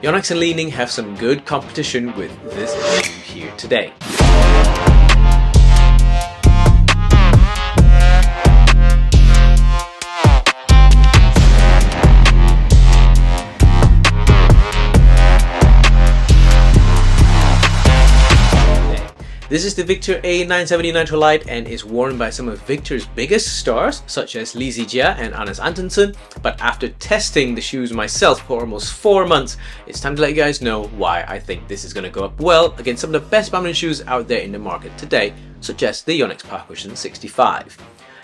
Yonex and Li-Ning have some good competition with this shoe here today. This is the Victor A970 NitroLite and is worn by some of Victor's biggest stars such as Lee Zii Jia and Antonsen, but after testing the shoes myself for almost 4 months, it's time to let you guys know why I think this is going to go up well against some of the best badminton shoes out there in the market today, such as the Yonex Power Cushion 65.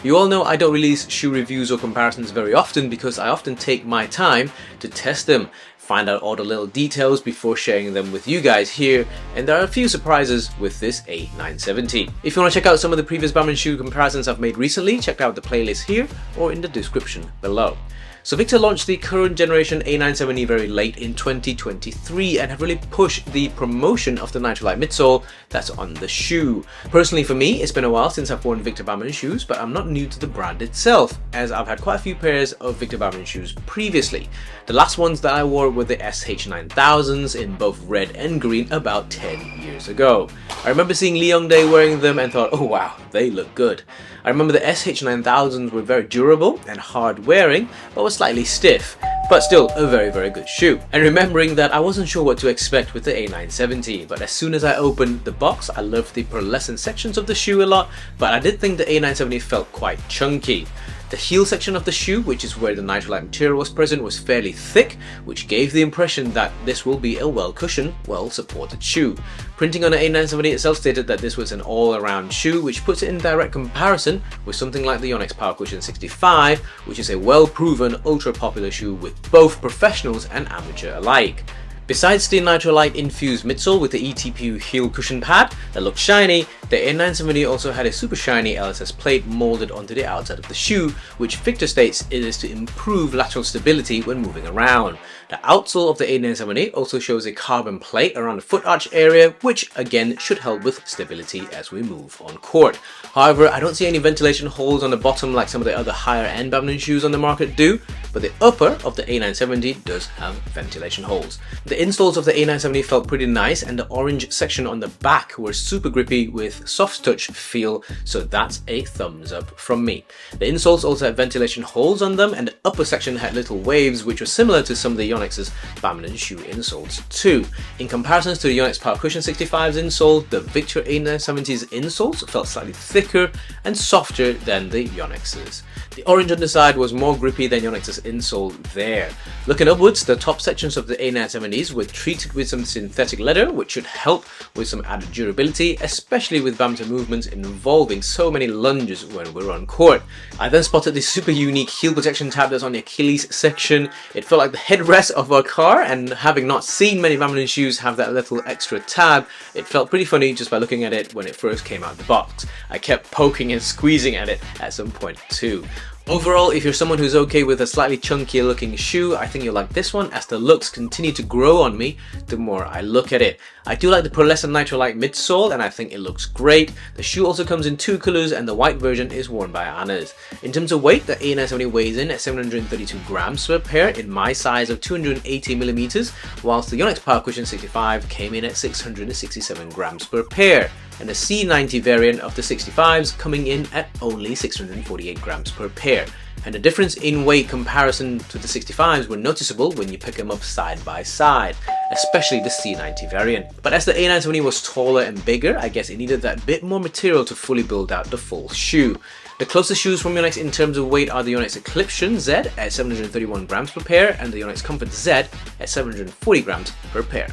You all know I don't release shoe reviews or comparisons very often because I often take my time to test them, find out all the little details before sharing them with you guys here, and there are a few surprises with this A970. If you want to check out some of the previous badminton shoe comparisons I've made recently, check out the playlist here or in the description below. So Victor launched the current generation A970 very late in 2023 and have really pushed the promotion of the NitroLite midsole that's on the shoe. Personally for me, it's been a while since I've worn Victor badminton shoes, but I'm not new to the brand itself, as I've had quite a few pairs of Victor badminton shoes previously. The last ones that I wore were the SH9000s in both red and green about 10 years ago. I remember seeing Lee Yongdae wearing them and thought, oh wow, they look good. I remember the SH9000s were very durable and hard wearing, but were slightly stiff, but still a very good shoe. And remembering that I wasn't sure what to expect with the A970, but as soon as I opened the box, I loved the pearlescent sections of the shoe a lot, but I did think the A970 felt quite chunky. The heel section of the shoe, which is where the NitroLite material was present, was fairly thick, which gave the impression that this will be a well-cushioned, well-supported shoe. Printing on the A970 itself stated that this was an all-around shoe, which puts it in direct comparison with something like the Yonex Power Cushion 65, which is a well-proven, ultra-popular shoe with both professionals and amateur alike. Besides the NitroLite infused midsole with the ETPU heel cushion pad that looked shiny, the A970 also had a super shiny LSS plate molded onto the outside of the shoe, which Victor states it is to improve lateral stability when moving around. The outsole of the A970 also shows a carbon plate around the foot arch area, which again should help with stability as we move on court. However, I don't see any ventilation holes on the bottom like some of the other higher end badminton shoes on the market do, but the upper of the A970 does have ventilation holes. The insoles of the A970 felt pretty nice, and the orange section on the back were super grippy with soft touch feel, so that's a thumbs up from me. The insoles also had ventilation holes on them, and the upper section had little waves which were similar to some of the Yonex's badminton shoe insoles too. In comparison to the Yonex Power Cushion 65's insole, the Victor A970's insoles felt slightly thicker and softer than the Yonex's. The orange underside was more grippy than Yonex's insole there. Looking upwards, the top sections of the A970s were treated with some synthetic leather, which should help with some added durability, especially with badminton movements involving so many lunges when we're on court. I then spotted this super unique heel protection tab that's on the Achilles section. It felt like the headrest of our car, and having not seen many badminton shoes have that little extra tab, it felt pretty funny just by looking at it when it first came out of the box. I kept poking and squeezing at it at some point too. Overall, if you're someone who's okay with a slightly chunkier looking shoe, I think you'll like this one, as the looks continue to grow on me the more I look at it. I do like the pearlescent NitroLite midsole, and I think it looks great. The shoe also comes in 2 colors, and the white version is worn by Anna's. In terms of weight, the A970 weighs in at 732 grams per pair in my size of 280mm, whilst the Yonex Power Cushion 65 came in at 667 grams per pair, and the C90 variant of the 65s coming in at only 648 grams per pair. And the difference in weight comparison to the 65s were noticeable when you pick them up side by side, especially the C90 variant. But as the A970 was taller and bigger, I guess it needed that bit more material to fully build out the full shoe. The closest shoes from Yonex in terms of weight are the Yonex Eclipsion Z at 731 grams per pair and the Yonex Comfort Z at 740 grams per pair,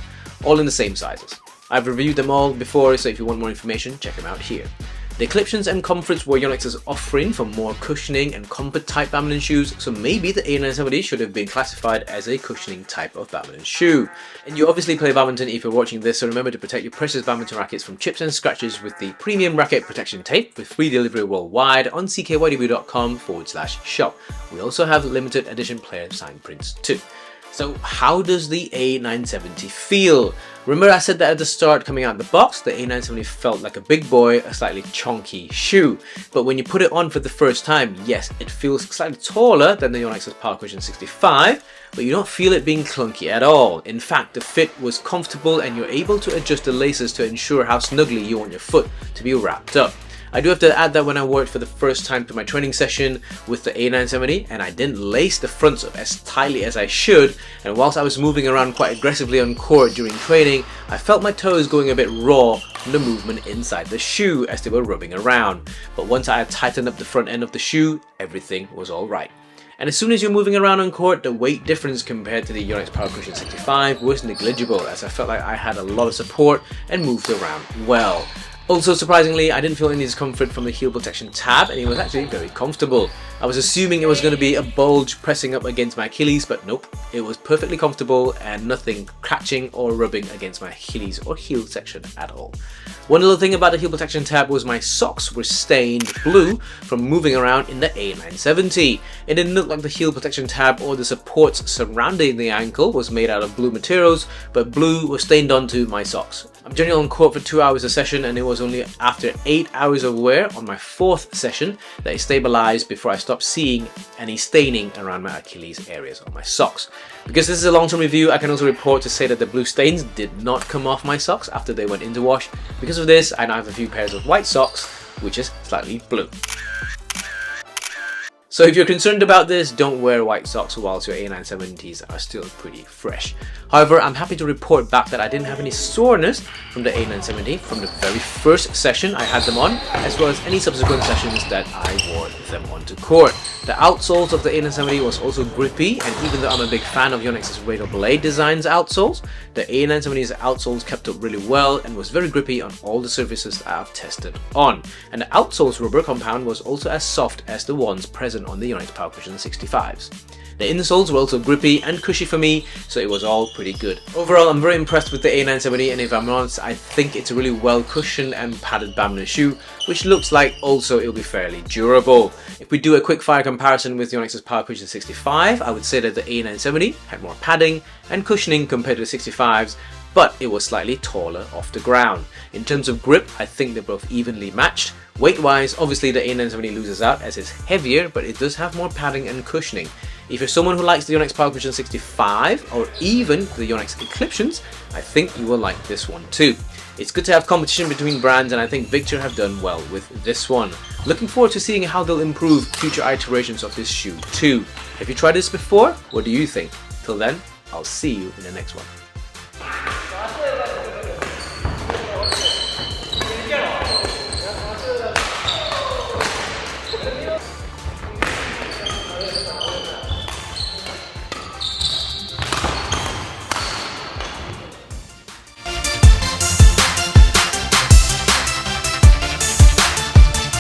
all in the same sizes. I've reviewed them all before, so if you want more information, check them out here. The Eclipsions and Comforts were Yonex's offering for more cushioning and comfort type badminton shoes, so maybe the A970 should have been classified as a cushioning type of badminton shoe. And you obviously play badminton if you're watching this, so remember to protect your precious badminton rackets from chips and scratches with the premium racket protection tape with free delivery worldwide on ckydw.com/shop. We also have limited edition player signed prints too. So how does the A970 feel? Remember I said that at the start, coming out of the box, the A970 felt like a big boy, a slightly chunky shoe. But when you put it on for the first time, yes, it feels slightly taller than the Yonex Power Cushion 65, but you don't feel it being clunky at all. In fact, the fit was comfortable and you're able to adjust the laces to ensure how snugly you want your foot to be wrapped up. I do have to add that when I wore it for the first time to my training session with the A970, and I didn't lace the fronts up as tightly as I should, and whilst I was moving around quite aggressively on court during training, I felt my toes going a bit raw from the movement inside the shoe as they were rubbing around. But once I had tightened up the front end of the shoe, everything was alright. And as soon as you're moving around on court, the weight difference compared to the Yonex Power Cushion 65 was negligible, as I felt like I had a lot of support and moved around well. Also, surprisingly, I didn't feel any discomfort from the heel protection tab, and it was actually very comfortable. I was assuming it was going to be a bulge pressing up against my Achilles, but nope, it was perfectly comfortable and nothing catching or rubbing against my Achilles or heel section at all. One little thing about the heel protection tab was my socks were stained blue from moving around in the A970. It didn't look like the heel protection tab or the supports surrounding the ankle was made out of blue materials, but blue was stained onto my socks. I'm generally on court for 2 hours a session, and it was only after 8 hours of wear on my 4th session that it stabilized before I stopped seeing any staining around my Achilles areas on my socks. Because this is a long-term review, I can also report to say that the blue stains did not come off my socks after they went into wash. Because of this, I now have a few pairs of white socks, which is slightly blue. So if you're concerned about this, don't wear white socks whilst your A970s are still pretty fresh. However, I'm happy to report back that I didn't have any soreness from the A970 from the very first session I had them on, as well as any subsequent sessions that I wore them onto court. The outsoles of the A970 was also grippy, and even though I'm a big fan of Yonex's Radar Blade Design's outsoles, the A970's outsoles kept up really well and was very grippy on all the surfaces that I've tested on. And the outsoles rubber compound was also as soft as the ones present on the Yonex Power Cushion 65s. The insoles were also grippy and cushy for me, so it was all pretty good. Overall, I'm very impressed with the A970, and if I'm honest, I think it's a really well cushioned and padded badminton shoe, which looks like also it'll be fairly durable. If we do a quick fire comparison with Yonex's Power Cushion 65, I would say that the A970 had more padding and cushioning compared to the 65s, but it was slightly taller off the ground. In terms of grip, I think they're both evenly matched. Weight-wise, obviously the A970 loses out as it's heavier, but it does have more padding and cushioning. If you're someone who likes the Yonex Power Cushion 65 or even the Yonex Eclipsions, I think you will like this one too. It's good to have competition between brands, and I think Victor have done well with this one. Looking forward to seeing how they'll improve future iterations of this shoe too. Have you tried this before? What do you think? Till then, I'll see you in the next one.